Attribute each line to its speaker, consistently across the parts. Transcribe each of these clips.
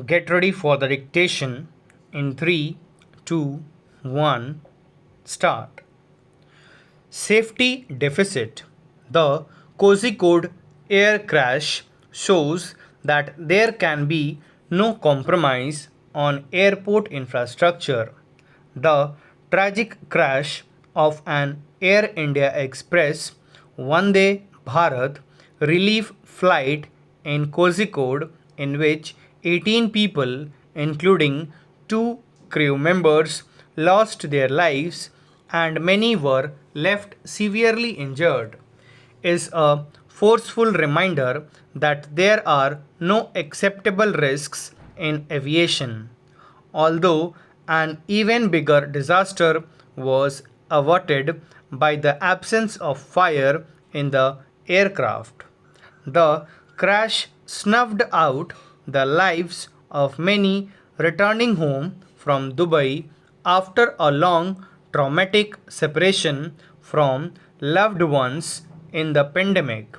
Speaker 1: Get ready for the dictation in 3, 2, 1, start. Safety deficit. The Kozhikode air crash shows that there can be no compromise on airport infrastructure. The tragic crash of an Air India Express Vande Bharat relief flight in Kozhikode, in which 18 people, including two crew members, lost their lives and many were left severely injured, is a forceful reminder that there are no acceptable risks in aviation. Although an even bigger disaster was averted by the absence of fire in the aircraft. The crash snuffed out the lives of many returning home from Dubai after a long traumatic separation from loved ones in the pandemic.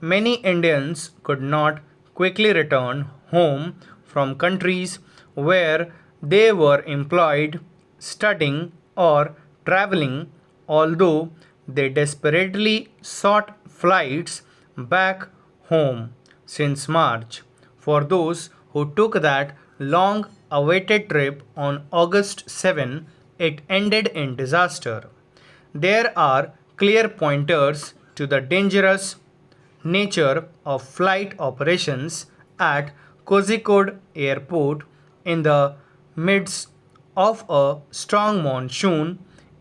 Speaker 1: Many Indians could not quickly return home from countries where they were employed, studying, or traveling, although they desperately sought flights back home since March. For those who took that long awaited trip on August 7, it ended in disaster. There are clear pointers to the dangerous nature of flight operations at Kozhikode Airport in the midst of a strong monsoon,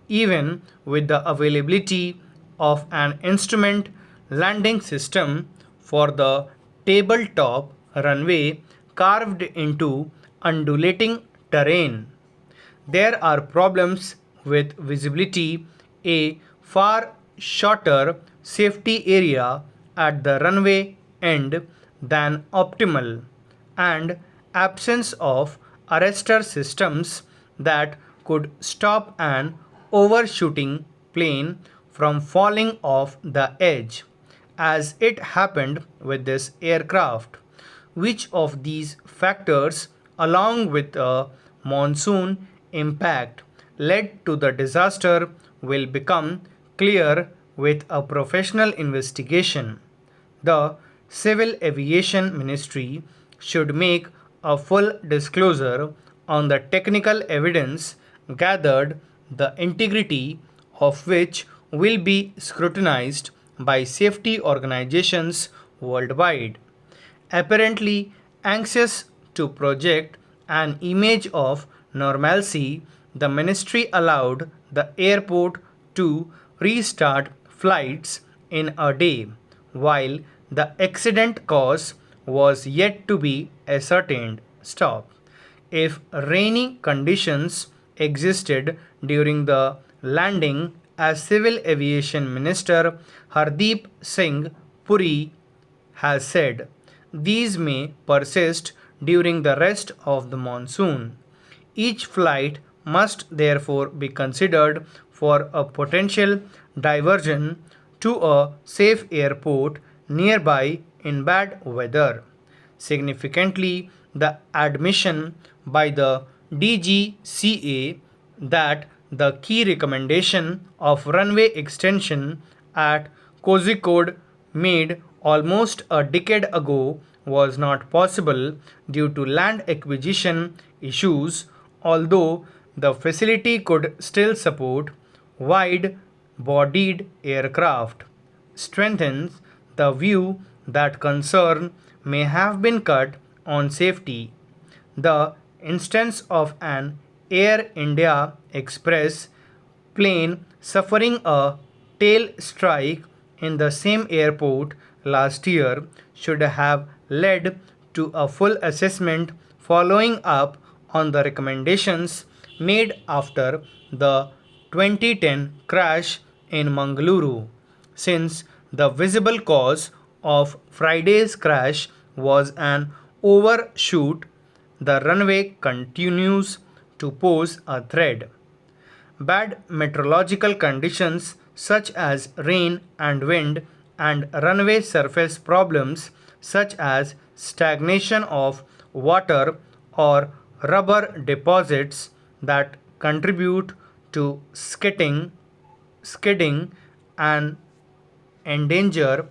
Speaker 1: even with the availability of an instrument landing system for the tabletop runway carved into undulating terrain. There are problems with visibility, a far shorter safety area at the runway end than optimal, and absence of arrestor systems that could stop an overshooting plane from falling off the edge, as it happened with this aircraft. Which of these factors, along with a monsoon impact, led to the disaster will become clear with a professional investigation. The Civil Aviation Ministry should make a full disclosure on the technical evidence gathered, the integrity of which will be scrutinized by safety organizations worldwide. Apparently anxious to project an image of normalcy, the ministry allowed the airport to restart flights in a day, while the accident cause was yet to be ascertained. Stop. If rainy conditions existed during the landing, as Civil Aviation Minister Hardeep Singh Puri has said, these may persist during the rest of the monsoon. Each flight must therefore be considered for a potential diversion to a safe airport nearby in bad weather. Significantly, the admission by the DGCA that the key recommendation of runway extension at Kozhikode made almost a decade ago was not possible due to land acquisition issues, although the facility could still support wide bodied aircraft, strengthens the view that concern may have been cut on safety. The instance of an Air India Express plane suffering a tail strike in the same airport last year should have led to a full assessment following up on the recommendations made after the 2010 crash in Mangaluru, since the visible cause of Friday's crash was an overshoot. The runway continues to pose a threat. Bad meteorological conditions such as rain and wind, and runway surface problems such as stagnation of water or rubber deposits that contribute to skidding and endanger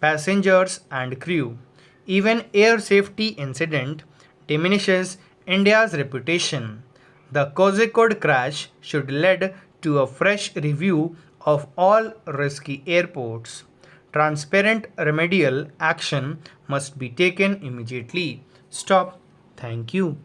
Speaker 1: passengers and crew. Even air safety incident diminishes India's reputation. The Kozhikode crash should lead to a fresh review of all risky airports. Transparent remedial action must be taken immediately. Stop. Thank you.